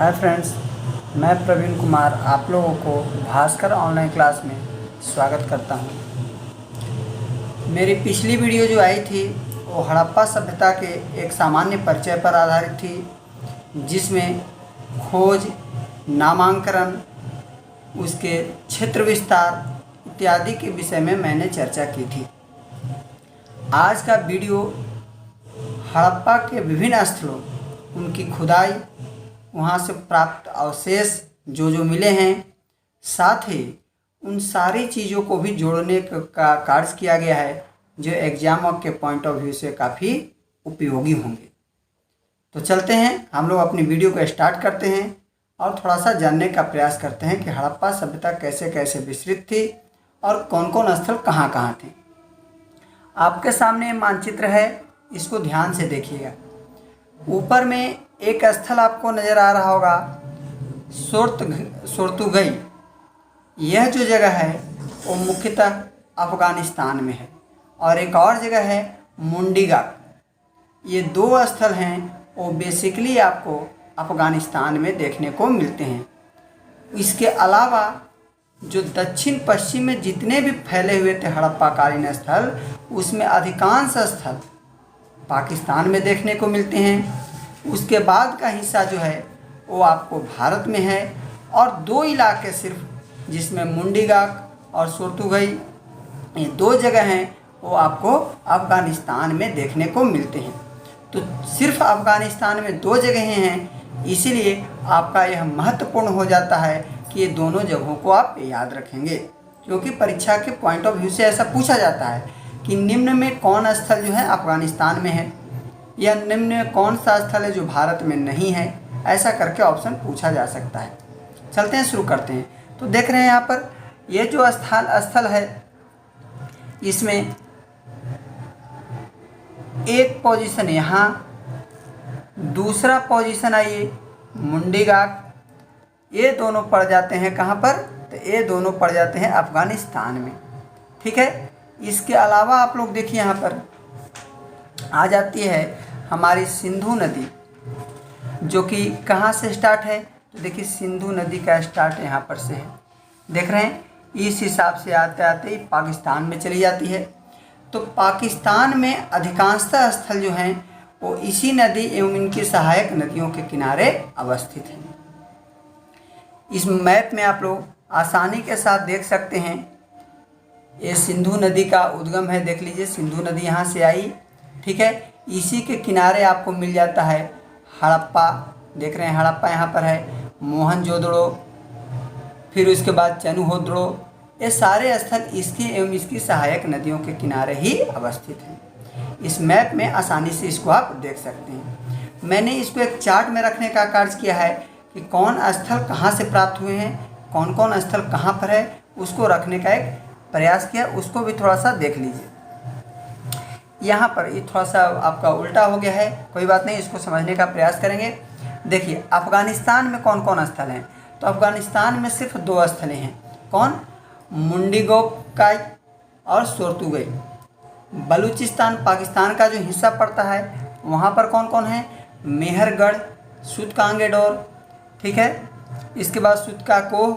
Hi friends, मैं प्रवीण कुमार आप लोगों को भास्कर ऑनलाइन क्लास में स्वागत करता हूं। मेरी पिछली वीडियो जो आई थी वो हड़प्पा सभ्यता के एक सामान्य परिचय पर आधारित थी, जिसमें खोज, नामांकन, उसके क्षेत्र विस्तार इत्यादि के विषय में मैंने चर्चा की थी। आज का वीडियो हड़प्पा के विभिन्न स्थलों, उनकी खुदाई, वहाँ से प्राप्त अवशेष जो मिले हैं, साथ ही उन सारी चीज़ों को भी जोड़ने का कार्य किया गया है, जो एग्जाम के पॉइंट ऑफ व्यू से काफ़ी उपयोगी होंगे। तो चलते हैं, हम लोग अपनी वीडियो को स्टार्ट करते हैं और थोड़ा सा जानने का प्रयास करते हैं कि हड़प्पा सभ्यता कैसे कैसे विस्तृत थी और कौन कौन स्थल कहाँ कहाँ थे। आपके सामने मानचित्र है, इसको ध्यान से देखिएगा। ऊपर में एक स्थल आपको नज़र आ रहा होगा, सोर्तुगई। यह जो जगह है वो मुख्यतः अफ़गानिस्तान में है, और एक और जगह है मुंडीगाक। ये दो स्थल हैं वो बेसिकली आपको अफ़गानिस्तान में देखने को मिलते हैं। इसके अलावा जो दक्षिण पश्चिम में जितने भी फैले हुए थे हड़प्पाकालीन स्थल, उसमें अधिकांश स्थल पाकिस्तान में देखने को मिलते हैं। उसके बाद का हिस्सा जो है वो आपको भारत में है, और दो इलाके सिर्फ, जिसमें मुंडीगाक और सोर्तुगई, ये दो जगह हैं वो आपको अफ़गानिस्तान में देखने को मिलते हैं। तो सिर्फ अफ़गानिस्तान में दो जगहें हैं, इसीलिए आपका यह महत्वपूर्ण हो जाता है कि ये दोनों जगहों को आप याद रखेंगे, क्योंकि परीक्षा के पॉइंट ऑफ व्यू से ऐसा पूछा जाता है कि निम्न में कौन स्थल जो है अफ़गानिस्तान में है, या निम्न में कौन सा स्थल है जो भारत में नहीं है। ऐसा करके ऑप्शन पूछा जा सकता है। चलते हैं, शुरू करते हैं। तो देख रहे हैं यहाँ पर ये जो स्थल है, इसमें एक पोजीशन यहाँ, दूसरा पोजीशन आइए मुंडीगाक। ये दोनों पड़ जाते हैं कहाँ पर? तो ये दोनों पड़ जाते हैं अफ़गानिस्तान में। ठीक है। इसके अलावा आप लोग देखिए, यहाँ पर आ जाती है हमारी सिंधु नदी, जो कि कहाँ से स्टार्ट है? तो देखिए, सिंधु नदी का स्टार्ट यहाँ पर से है। देख रहे हैं, इस हिसाब से आते आते ही पाकिस्तान में चली जाती है। तो पाकिस्तान में अधिकांशतः स्थल जो हैं वो इसी नदी एवं इनकी सहायक नदियों के किनारे अवस्थित हैं। इस मैप में आप लोग आसानी के साथ देख सकते हैं, ये सिंधु नदी का उद्गम है। देख लीजिए, सिंधु नदी यहाँ से आई। ठीक है। इसी के किनारे आपको मिल जाता है हड़प्पा। देख रहे हैं, हड़प्पा यहाँ पर है, मोहनजोदड़ो, फिर उसके बाद चनुहोद्रो। ये सारे स्थल इसकी एवं इसकी सहायक नदियों के किनारे ही अवस्थित हैं। इस मैप में आसानी से इसको आप देख सकते हैं। मैंने इसको एक चार्ट में रखने का कार्य किया है कि कौन स्थल कहाँ से प्राप्त हुए हैं, कौन कौन स्थल कहाँ पर है, उसको रखने का एक प्रयास किया। उसको भी थोड़ा सा देख लीजिए। यहाँ पर ये थोड़ा सा आपका उल्टा हो गया है, कोई बात नहीं, इसको समझने का प्रयास करेंगे। देखिए, अफ़गानिस्तान में कौन कौन स्थल हैं? तो अफ़गानिस्तान में सिर्फ दो स्थलें हैं। कौन? मुंडीगोकाई और सोर्तुगई। बलूचिस्तान पाकिस्तान का जो हिस्सा पड़ता है, वहाँ पर कौन कौन है? मेहरगढ़, सुतकांगेडोर। ठीक है। इसके बाद सुतकाकोह,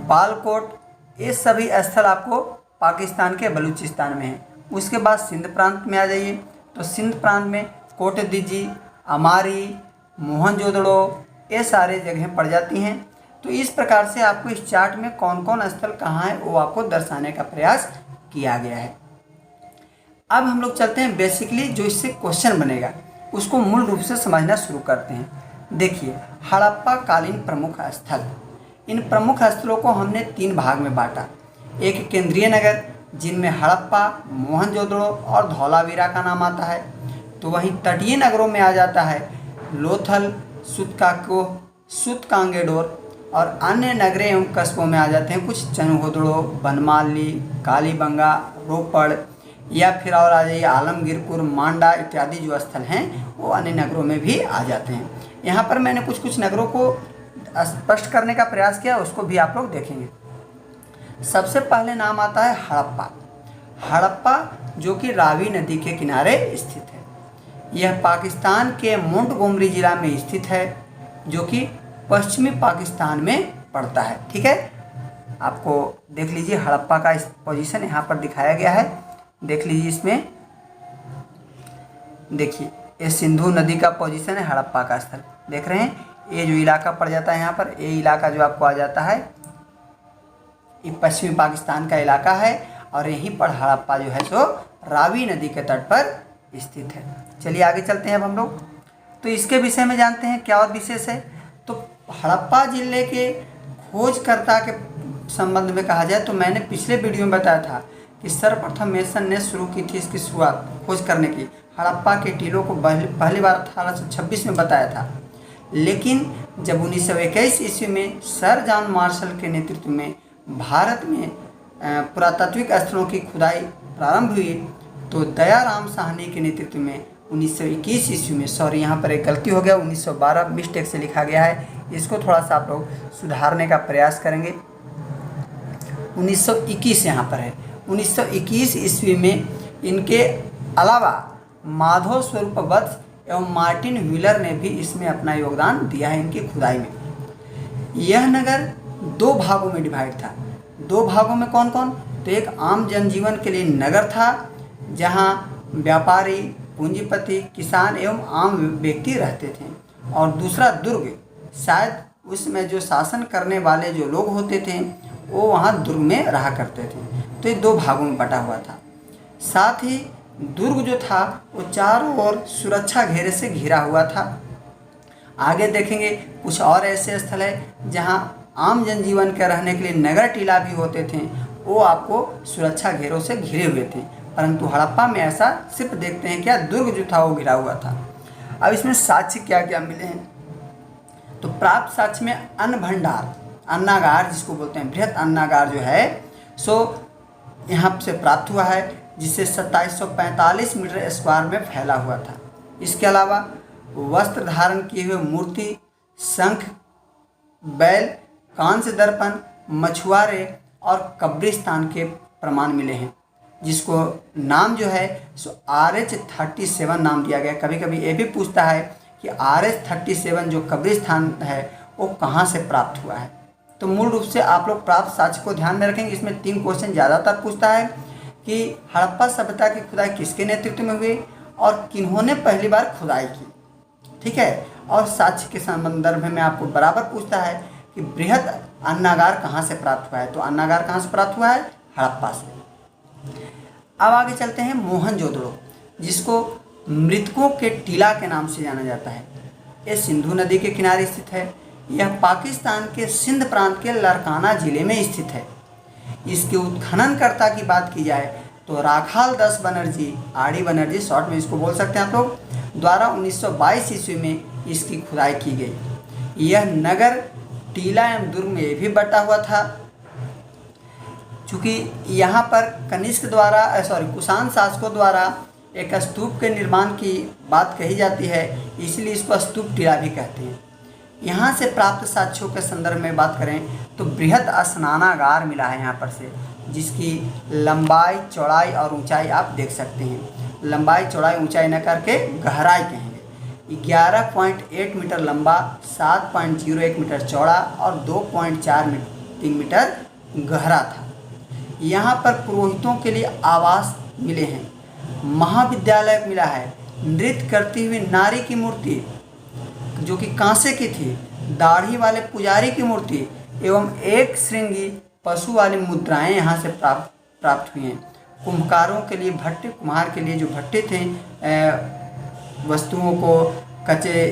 बालकोट, ये सभी स्थल आपको पाकिस्तान के बलूचिस्तान में हैं। उसके बाद सिंध प्रांत में आ जाइए, तो सिंध प्रांत में कोटदीजी, अमारी, मोहनजोदड़ो, ये सारे जगहें पड़ जाती हैं। तो इस प्रकार से आपको इस चार्ट में कौन कौन स्थल कहाँ है वो आपको दर्शाने का प्रयास किया गया है। अब हम लोग चलते हैं, बेसिकली जो इससे क्वेश्चन बनेगा उसको मूल रूप से समझना शुरू करते हैं। देखिए, हड़प्पा कालीन प्रमुख स्थल, इन प्रमुख स्थलों को हमने तीन भाग में बांटा। एक केंद्रीय नगर, जिनमें हड़प्पा, मोहनजोदड़ो और धौलावीरा का नाम आता है। तो वहीं तटीय नगरों में आ जाता है लोथल, सुतकाकोह, सुतकांगेडोर, और अन्य नगरें एवं कस्बों में आ जाते हैं कुछ चनुहोद्रो, बनमाली, कालीबंगा, रोपड़, या फिर और आ जाइए आलमगीरपुर, मांडा इत्यादि जो स्थल हैं वो अन्य नगरों में भी आ जाते हैं। यहाँ पर मैंने कुछ कुछ नगरों को स्पष्ट करने का प्रयास किया, उसको भी आप लोग देखेंगे। सबसे पहले नाम आता है हड़प्पा। हड़प्पा जो कि रावी नदी के किनारे स्थित है। यह पाकिस्तान के मोंटगोमरी ज़िला में स्थित है, जो कि पश्चिमी पाकिस्तान में पड़ता है। ठीक है, आपको देख लीजिए हड़प्पा का इस पोजीशन यहाँ पर दिखाया गया है। देख लीजिए इसमें, देखिए ये सिंधु नदी का पोजीशन है, हड़प्पा का स्थल देख रहे हैं। ये जो इलाका पड़ जाता है यहाँ पर, ये इलाका जो आपको आ जाता है, ये पश्चिमी पाकिस्तान का इलाका है और यहीं पर हड़प्पा जो है सो रावी नदी के तट पर स्थित है। चलिए आगे चलते हैं अब हम लोग, तो इसके विषय में जानते हैं क्या और विशेष है। तो हड़प्पा जिले के खोजकर्ता के संबंध में कहा जाए तो मैंने पिछले वीडियो में बताया था कि सर्वप्रथम मेसन ने शुरू की थी इसकी शुरुआत खोज करने की। हड़प्पा के टीलों को पहली बार 1826 में बताया था, लेकिन जब 1921 ईस्वी में सर जॉन मार्शल के नेतृत्व में भारत में पुरातात्विक स्थलों की खुदाई प्रारंभ हुई तो दयाराम साहनी के नेतृत्व में 1921 ईस्वी में, सॉरी यहाँ पर एक गलती हो गया, 1912 मिस्टेक से लिखा गया है, इसको थोड़ा सा आप लोग सुधारने का प्रयास करेंगे। 1921 यहाँ पर है। 1921 ईस्वी में इनके अलावा माधव स्वरूप वत्स एवं मार्टिन व्हीलर ने भी इसमें अपना योगदान दिया है इनकी खुदाई में। यह नगर 2 भागों में डिवाइड था। 2 भागों में कौन कौन? तो एक आम जनजीवन के लिए नगर था जहाँ व्यापारी, पूंजीपति, किसान एवं आम व्यक्ति रहते थे, और दूसरा दुर्ग, शायद उसमें जो शासन करने वाले जो लोग होते थे वो वहाँ दुर्ग में रहा करते थे। तो ये 2 भागों में बटा हुआ था। साथ ही दुर्ग जो था वो चारों ओर सुरक्षा घेरे से घिरा हुआ था। आगे देखेंगे कुछ और ऐसे स्थल है जहाँ आम जनजीवन के रहने के लिए नगर टीला भी होते थे, वो आपको सुरक्षा घेरों से घिरे हुए थे, परंतु हड़प्पा में ऐसा सिर्फ देखते हैं क्या, दुर्ग जो था वो घिरा हुआ था। अब इसमें साक्ष्य क्या क्या मिले हैं? तो प्राप्त साक्ष्य में अन्न भंडार, अन्नागार जिसको बोलते हैं, बृहत अन्नागार जो है सो यहाँ से प्राप्त हुआ है, जिसे 2745 मीटर स्क्वायर में फैला हुआ था। इसके अलावा वस्त्र धारण किए हुए मूर्ति, शंख, बैल, कांस्य दर्पण, मछुआरे और कब्रिस्तान के प्रमाण मिले हैं, जिसको नाम जो है सो RH37 नाम दिया गया। कभी कभी ये भी पूछता है कि RH37 जो कब्रिस्तान है वो कहाँ से प्राप्त हुआ है। तो मूल रूप से आप लोग प्राप्त साक्ष्य को ध्यान में रखेंगे। इसमें 3 क्वेश्चन ज़्यादातर पूछता है कि हड़प्पा सभ्यता की खुदाई किसके नेतृत्व में हुई और किन्होंने पहली बार खुदाई की। ठीक है, और साक्ष्य के संदर्भ में आपको बराबर पूछता है कि बृहत अन्नागार कहाँ से प्राप्त हुआ है। तो अन्नागार कहाँ से प्राप्त हुआ है? हड़प्पा से। अब आगे चलते हैं मोहनजोदड़ो, जिसको मृतकों के टीला के नाम से जाना जाता है। ये सिंधु नदी के किनारे स्थित है। यह पाकिस्तान के सिंध प्रांत के लारकाना जिले में स्थित है। इसके उत्खननकर्ता की बात की जाए तो राखाल दास बनर्जी, आर.डी. बनर्जी शॉर्ट में इसको बोल सकते हैं आप लोग, द्वारा 1922 ईस्वी में इसकी खुदाई की गई। यह नगर टीला एवं दुर्ग में भी बटा हुआ था। चूँकि यहाँ पर कनिष्क द्वारा कुषाण शासकों द्वारा एक स्तूप के निर्माण की बात कही जाती है, इसलिए इसको स्तूप टीला भी कहते हैं। यहाँ से प्राप्त साक्ष्यों के संदर्भ में बात करें तो बृहत स्नानागार मिला है यहाँ पर से, जिसकी लंबाई, चौड़ाई और ऊंचाई आप देख सकते हैं। लंबाई, चौड़ाई, ऊंचाई न करके गहराई कहेंगे। 11.8 मीटर लंबा, 7.01 मीटर चौड़ा और 2.43 मीटर गहरा था। यहाँ पर पुरोहितों के लिए आवास मिले हैं, महाविद्यालय मिला है, नृत्य करती हुई नारी की मूर्ति जो कि कांसे की थी, दाढ़ी वाले पुजारी की मूर्ति एवं एक श्रृंगी पशु वाली मुद्राएं यहाँ से प्राप्त हुई हैं। कुम्हारों के लिए भट्टे, कुम्हार के लिए जो भट्टे थे, वस्तुओं को, कच्चे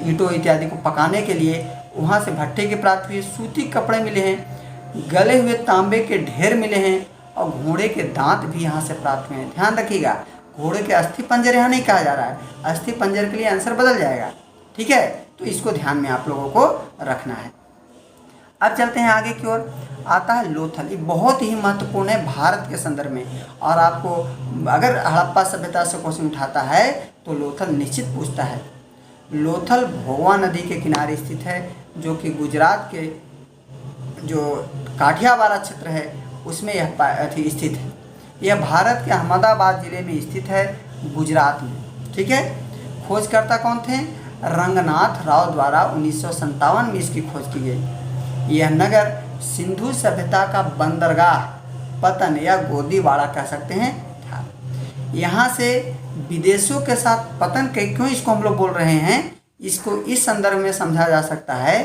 ईंटों इत्यादि को पकाने के लिए, वहाँ से भट्टे की प्राप्त हुई। सूती कपड़े मिले हैं, गले हुए तांबे के ढेर मिले हैं और घोड़े के दांत भी यहाँ से प्राप्त हुए हैं। ध्यान रखिएगा, घोड़े के अस्थि पंजर यहाँ नहीं कहा जा रहा है, अस्थि पंजर के लिए आंसर बदल जाएगा। ठीक है, तो इसको ध्यान में आप लोगों को रखना है। अब चलते हैं आगे की ओर। आता है लोथल। ये बहुत ही महत्वपूर्ण है भारत के संदर्भ में, और आपको अगर हड़प्पा सभ्यता से क्वेश्चन उठाता है तो लोथल निश्चित पूछता है। लोथल भोगवा नदी के किनारे स्थित है, जो कि गुजरात के जो काठियावाड़ क्षेत्र है उसमें यह स्थित है। यह भारत के अहमदाबाद जिले में स्थित है, गुजरात में। ठीक है, खोजकर्ता कौन थे? रंगनाथ राव द्वारा 1957 में इसकी खोज की गई। यह नगर सिंधु सभ्यता का बंदरगाह, पतन या गोदीवाड़ा कह सकते हैं था। यहाँ से विदेशों के साथ पतन के क्यों इसको हम लोग बोल रहे हैं, इसको इस संदर्भ में समझा जा सकता है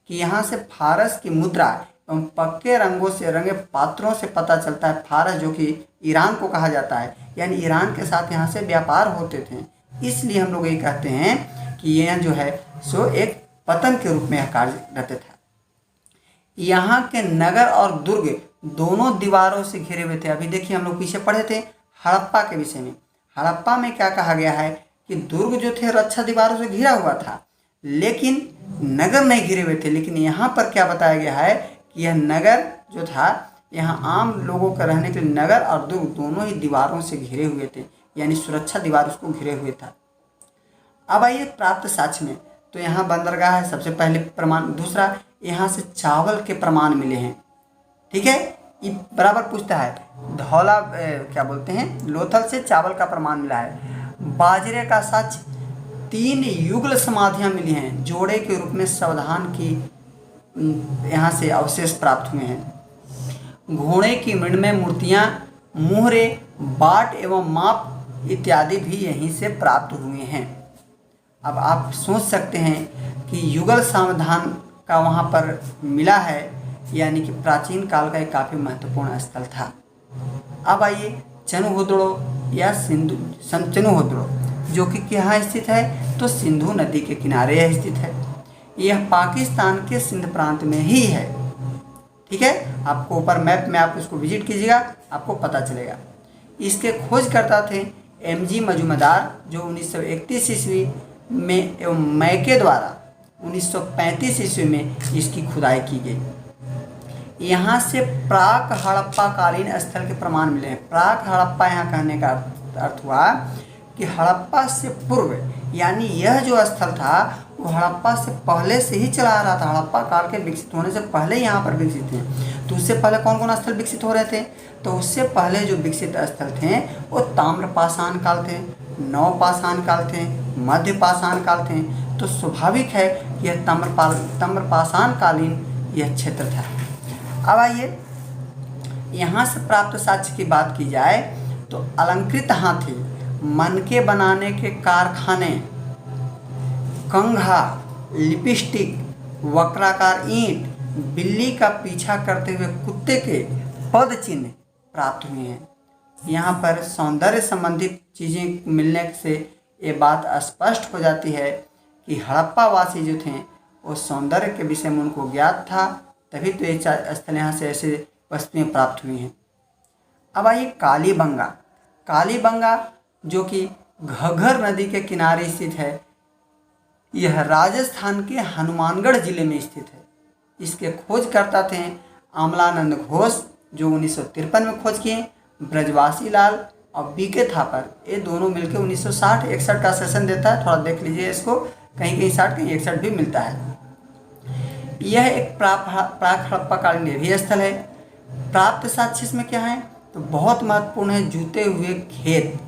कि यहाँ से फारस की मुद्रा एवं पक्के रंगों से रंगे पात्रों से पता चलता है। फारस जो कि ईरान को कहा जाता है, यानी ईरान के साथ यहाँ से व्यापार होते थे, इसलिए हम लोग ये कहते हैं कि यह जो है सो एक पतन के रूप में कार्यरत था। यहाँ के नगर और दुर्ग दोनों दीवारों से घिरे हुए थे। अभी देखिए हम लोग पीछे पढ़े थे हड़प्पा के विषय में। हड़प्पा में क्या कहा गया है कि दुर्ग जो थे रक्षा दीवारों से घिरा हुआ था, लेकिन नगर नहीं घिरे हुए थे। लेकिन यहाँ पर क्या बताया गया है कि यह नगर जो था, यहाँ आम लोगों का रहने के लिए नगर और दुर्ग दोनों ही दीवारों से घिरे हुए थे, यानी सुरक्षा दीवार उसको घिरे हुए था। अब आइए प्राप्त साक्ष्य में, तो यहाँ बंदरगाह है सबसे पहले प्रमाण। दूसरा, यहाँ से चावल के प्रमाण मिले हैं। ठीक है, ये बराबर पूछता है धौला क्या बोलते हैं, लोथल से चावल का प्रमाण मिला है। बाजरे का साक्ष्य 3 युगल समाधियाँ मिली हैं, जोड़े के रूप में सावधान की यहाँ से अवशेष प्राप्त हुए हैं। घोड़े की मृण्मय मूर्तियाँ, मुहरे, बाट एवं माप इत्यादि भी यहीं से प्राप्त हुए हैं। अब आप सोच सकते हैं कि युगल समाधान का वहाँ पर मिला है, यानी कि प्राचीन काल का एक काफ़ी महत्वपूर्ण स्थल था। अब आइए चनुहुदड़ो या चनुहुदड़ो, जो कि यहाँ स्थित है, तो सिंधु नदी के किनारे यह स्थित है। यह पाकिस्तान के सिंध प्रांत में ही है। ठीक है, आपको ऊपर मैप में आप इसको विजिट कीजिएगा, आपको पता चलेगा। इसके खोजकर्ता थे MG मजूमदार, जो 1931 ईस्वी में एवं मैके द्वारा 1935 ईस्वी में इसकी खुदाई की गई। यहाँ से प्राक हड़प्पा कालीन स्थल के प्रमाण मिले हैं। प्राक हड़प्पा यहाँ कहने का अर्थ हुआ कि हड़प्पा से पूर्व, यानी यह जो स्थल था वो हड़प्पा से पहले से ही चला आ रहा था। हड़प्पा काल के विकसित होने से पहले यहाँ पर विकसित थे। तो उससे पहले कौन कौन स्थल विकसित हो रहे थे, तो उससे पहले जो विकसित स्थल थे वो ताम्रपाषाण काल थे, नवपाषाण काल थे, मध्यपाषाण काल थे। तो स्वाभाविक है कि यह ताम्रपाषाण कालीन यह क्षेत्र था। अब आइए यहाँ से प्राप्त साक्ष्य की बात की जाए तो अलंकृत हाथी, मनके बनाने के कारखाने, कंघा, लिपस्टिक, वक्राकार ईंट, बिल्ली का पीछा करते हुए कुत्ते के पद चिन्ह प्राप्त हुए हैं। यहाँ पर सौंदर्य संबंधित चीज़ें मिलने से ये बात स्पष्ट हो जाती है कि हड़प्पा वासी जो थे वो सौंदर्य के विषय में उनको ज्ञात था, तभी तो ये स्थल यहाँ से ऐसे वस्तुएं प्राप्त हुई हैं। अब आइए कालीबंगा। कालीबंगा जो कि घग्गर नदी के किनारे स्थित है, यह राजस्थान के हनुमानगढ़ जिले में स्थित है। इसके खोजकर्ता थे अमलानंद घोष, जो 1953 में खोज किए। ब्रजवासी लाल और BK थापर, ये दोनों मिलकर 1960-61 का सेशन देता है। थोड़ा देख लीजिए इसको, कहीं कहीं 60 कहीं 61 भी मिलता है। यह एक प्राक हड़प्पा कालीन भी स्थल है। प्राप्त साक्ष्य इसमें क्या है, तो बहुत महत्वपूर्ण है जूते हुए खेत।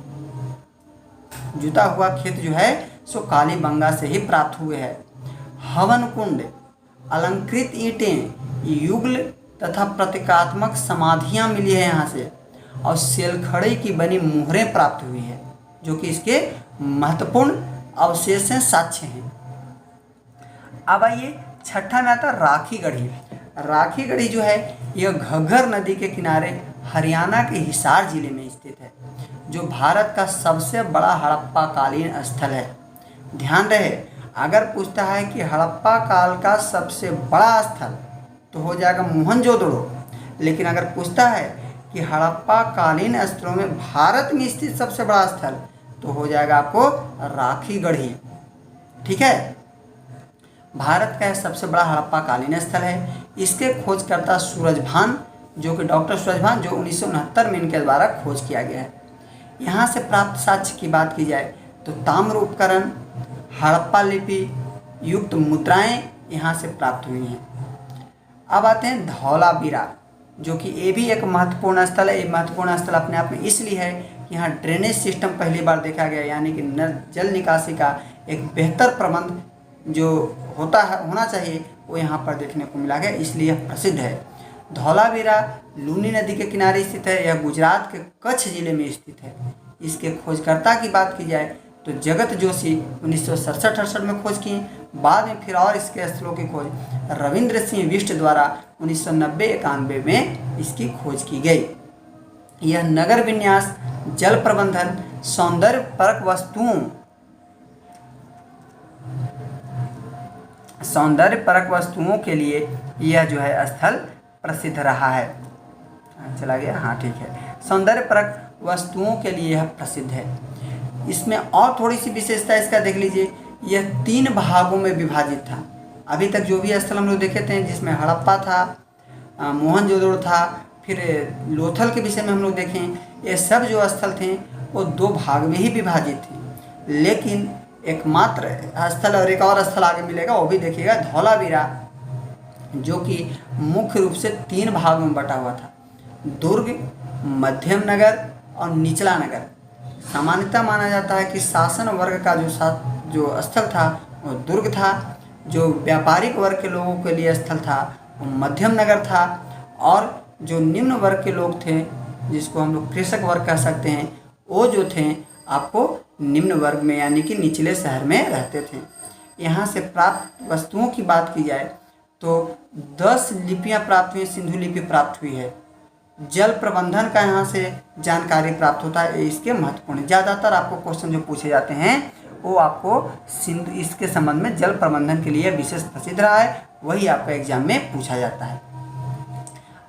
जूता हुआ खेत जो है सो कालीबंगा से ही प्राप्त हुए हैं। हवन कुंड, अलंकृत ईंटें, युगल तथा प्रतीकात्मक समाधियां मिली है यहाँ से, और सेलखड़ी की बनी मुहरें प्राप्त हुई है, जो कि इसके महत्वपूर्ण अवशेष हैं, साक्ष्य हैं। अब आइए छठा में आता राखी गढ़ी। राखी गढ़ी जो है यह घग्गर नदी के किनारे हरियाणा के हिसार जिले में स्थित है, जो भारत का सबसे बड़ा हड़प्पा कालीन स्थल है। ध्यान रहे, अगर पूछता है कि हड़प्पा काल का सबसे बड़ा स्थल तो हो जाएगा मोहनजोदड़ो, लेकिन अगर पूछता है कि हड़प्पा कालीन स्थलों में भारत में स्थित सबसे बड़ा स्थल तो हो जाएगा आपको राखी गढ़ी। ठीक है, भारत का सबसे बड़ा हड़प्पा कालीन स्थल है। इसके खोजकर्ता सूरजभान, जो कि डॉक्टर सूरजभान, जो 1969 में इनके द्वारा खोज किया गया है। यहाँ से प्राप्त साक्ष्य की बात की जाए तो ताम्र उपकरण, हड़प्पा लिपि युक्त मुद्राएं यहाँ से प्राप्त हुई हैं। अब आते हैं धौलावीरा, जो कि ये भी एक महत्वपूर्ण स्थल है। ये महत्वपूर्ण स्थल अपने आप में इसलिए है कि यहाँ ड्रेनेज सिस्टम पहली बार देखा गया, यानी कि जल निकासी का एक बेहतर प्रबंध जो होता है होना चाहिए वो यहाँ पर देखने को मिला गया, इसलिए यह प्रसिद्ध है। धौलावीरा लूनी नदी के किनारे स्थित है। यह गुजरात के कच्छ जिले में स्थित है। इसके खोजकर्ता की बात की जाए तो जगत जोशी 1967-68 में खोज की। बाद में फिर और इसके स्थलों की खोज रविंद्र सिंह बिष्ट द्वारा 1990-91 में इसकी खोज की गई। यह नगर विन्यास, जल प्रबंधन, सौंदर्य परक वस्तुओं के लिए यह जो है स्थल प्रसिद्ध रहा है। चला गया, हाँ ठीक है। सौंदर्य परक वस्तुओं के लिए यह प्रसिद्ध है। इसमें और थोड़ी सी विशेषता इसका देख लीजिए, यह 3 भागों में विभाजित था। अभी तक जो भी स्थल हम लोग देखे थे जिसमें हड़प्पा था, मोहनजोदड़ो था, फिर लोथल के विषय में हम लोग देखें, ये सब जो स्थल थे वो 2 भाग में ही विभाजित थे। लेकिन एकमात्र स्थल और एक और स्थल आगे मिलेगा, वो भी देखिएगा, धौलावीरा, जो कि मुख्य रूप से 3 भागों में बटा हुआ था। दुर्ग, मध्यम नगर और निचला नगर। सामान्यतः माना जाता है कि शासन वर्ग का जो स्थल था वो दुर्ग था, जो व्यापारिक वर्ग के लोगों के लिए स्थल था वो मध्यम नगर था, और जो निम्न वर्ग के लोग थे जिसको हम लोग कृषक वर्ग कह सकते हैं, वो जो थे आपको निम्न वर्ग में यानी कि निचले शहर में रहते थे। यहाँ से प्राप्त वस्तुओं की बात की जाए तो 10 लिपियाँ प्राप्त हुई, सिंधु लिपि प्राप्त हुई है। जल प्रबंधन का यहाँ से जानकारी प्राप्त होता है, इसके महत्वपूर्ण। ज़्यादातर आपको क्वेश्चन जो पूछे जाते हैं वो आपको इसके संबंध में जल प्रबंधन के लिए विशेष प्रसिद्ध रहा है, वही आपका एग्जाम में पूछा जाता है।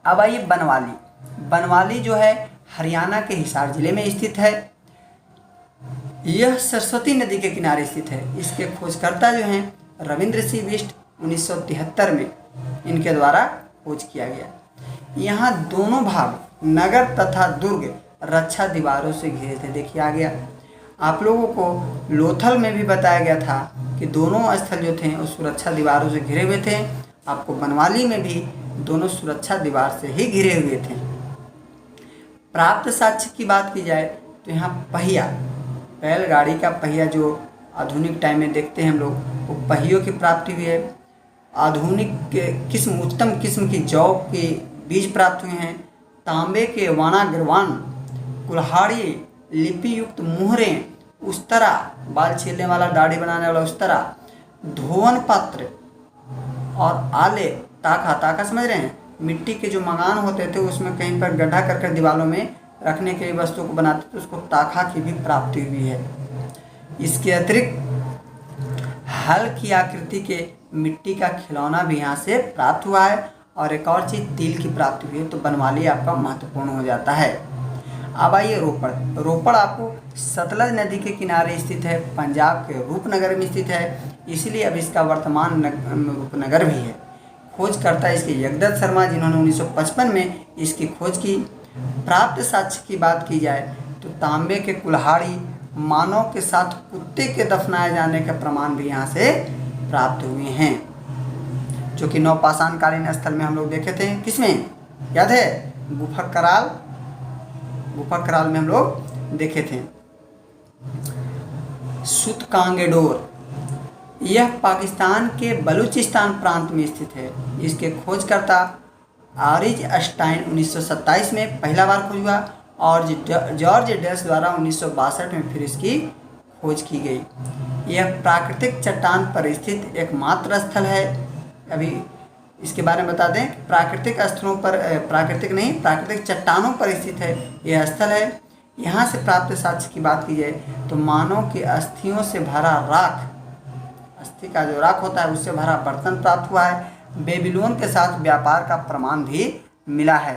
अब आइए बनवाली। बनवाली जो है हरियाणा के हिसार जिले में स्थित है। यह सरस्वती नदी के किनारे स्थित है। इसके खोजकर्ता जो हैं रविंद्र सिंह बिष्ट 1973 में इनके द्वारा खोज किया गया। यहाँ दोनों भाग नगर तथा दुर्ग रक्षा दीवारों से घिरे थे। देखिए आ गया, आप लोगों को लोथल में भी बताया गया था कि दोनों स्थल जो थे वो सुरक्षा दीवारों से घिरे हुए थे। आपको बनवाली में भी दोनों सुरक्षा दीवार से ही घिरे हुए थे। प्राप्त साक्ष्य की बात की जाए तो यहाँ पहिया, बैलगाड़ी का पहिया जो आधुनिक टाइम में देखते हैं हम लोग, वो पहियों की प्राप्ति हुई है। आधुनिक किस्म, उत्तम किस्म की जौ के बीज प्राप्त हुए हैं। तांबे के वाणाग्रवान, कुल्हाड़ी, लिपि युक्त मुहरें, उस्तरा, बाल छीलने वाला, दाढ़ी बनाने वाला उस्तरा, धोवन पात्र और आले, ताका समझ रहे हैं, मिट्टी के जो मकान होते थे उसमें कहीं पर गड्ढा कर दीवारों में रखने के लिए वस्तु को बनाते थे, उसको ताका की भी प्राप्ति हुई है। इसके अतिरिक्त हल की आकृति के मिट्टी का खिलौना भी यहाँ से प्राप्त हुआ है, और एक और चीज़ तिल की प्राप्ति हुई है। तो बनवाली आपका महत्वपूर्ण हो जाता है। अब आइए रोपड़। रोपड़ आपको सतलज नदी के किनारे स्थित है, पंजाब के रूपनगर में स्थित है, इसलिए अब इसका वर्तमान रूपनगर भी है। खोजकर्ता इसके जगदत्त शर्मा, जिन्होंने 1955 में इसकी खोज की। प्राप्त साक्ष्य की बात की जाए तो तांबे के कुल्हाड़ी, मानव के साथ कुत्ते के दफनाए जाने के प्रमाण भी यहाँ से प्राप्त हुए हैं, जो कि नवपाषाणकालीन स्थल में हम लोग देखे थे। किसमें याद है? गुफा कराल में हम लोग देखे थे। सुतकांगेडोर, यह पाकिस्तान के बलूचिस्तान प्रांत में स्थित है। इसके खोजकर्ता आरिज अस्टाइन 1927 में पहला बार खोज हुआ, और जॉर्ज डेल्स द्वारा 1962 में फिर इसकी खोज की गई। यह प्राकृतिक चट्टान पर स्थित एकमात्र स्थल है। अभी इसके बारे में बता दें, प्राकृतिक स्थलों पर, प्राकृतिक चट्टानों पर स्थित है यह स्थल है। यहाँ से प्राप्त साक्ष्य की बात की जाए तो मानव की अस्थियों से भरा राख, अस्थि का जो राख होता है उससे भरा बर्तन प्राप्त हुआ है। बेबीलोन के साथ व्यापार का प्रमाण भी मिला है।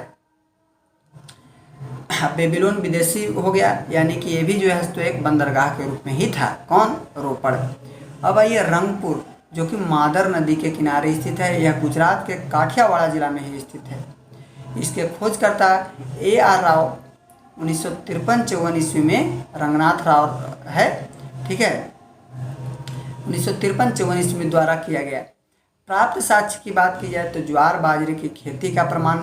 बेबीलोन विदेशी हो गया, यानी कि ये भी जो है तो एक बंदरगाह के रूप में ही था। कौन? रोपड़। अब आइए रंगपुर, जो कि मादर नदी के किनारे स्थित है। यह गुजरात के काठियावाड़ जिला में ही स्थित है। इसके खोजकर्ता A.R. राव 1953-54 ईस्वी में रंगनाथ राव है, ठीक है, 1953-54 ईस्वी द्वारा किया गया। प्राप्त साक्ष्य की बात की जाए तो ज्वार बाजरे की खेती का प्रमाण,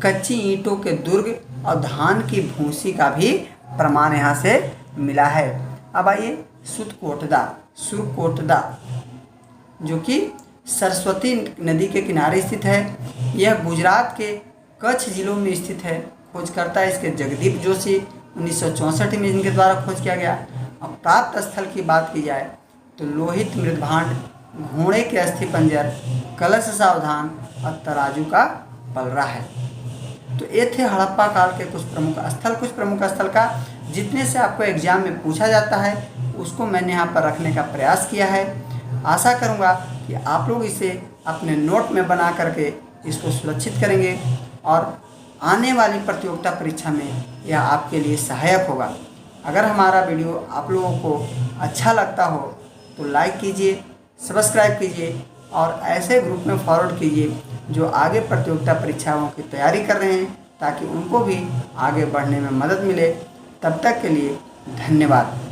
कच्ची ईंटों के दुर्ग और धान की भूसी का भी प्रमाण यहाँ से मिला है। अब आइए सुरकोटदा जो कि सरस्वती नदी के किनारे स्थित है। यह गुजरात के कच्छ जिलों में स्थित है। खोजकर्ता इसके जगदीप जोशी 1964 में इनके द्वारा खोज किया गया। अब प्राप्त स्थल की बात की जाए तो लोहित मृदभांड, घोड़े के अस्थि पंजर, कलश सावधान और तराजू का पलरा है। तो ये थे हड़प्पा काल के कुछ प्रमुख स्थल का जितने से आपको एग्जाम में पूछा जाता है उसको मैंने यहाँ पर रखने का प्रयास किया है। आशा करूँगा कि आप लोग इसे अपने नोट में बना करके इसको सुरक्षित करेंगे और आने वाली प्रतियोगिता परीक्षा में यह आपके लिए सहायक होगा। अगर हमारा वीडियो आप लोगों को अच्छा लगता हो तो लाइक कीजिए, सब्सक्राइब कीजिए और ऐसे ग्रुप में फॉरवर्ड कीजिए जो आगे प्रतियोगिता परीक्षाओं की तैयारी कर रहे हैं ताकि उनको भी आगे बढ़ने में मदद मिले। तब तक के लिए धन्यवाद।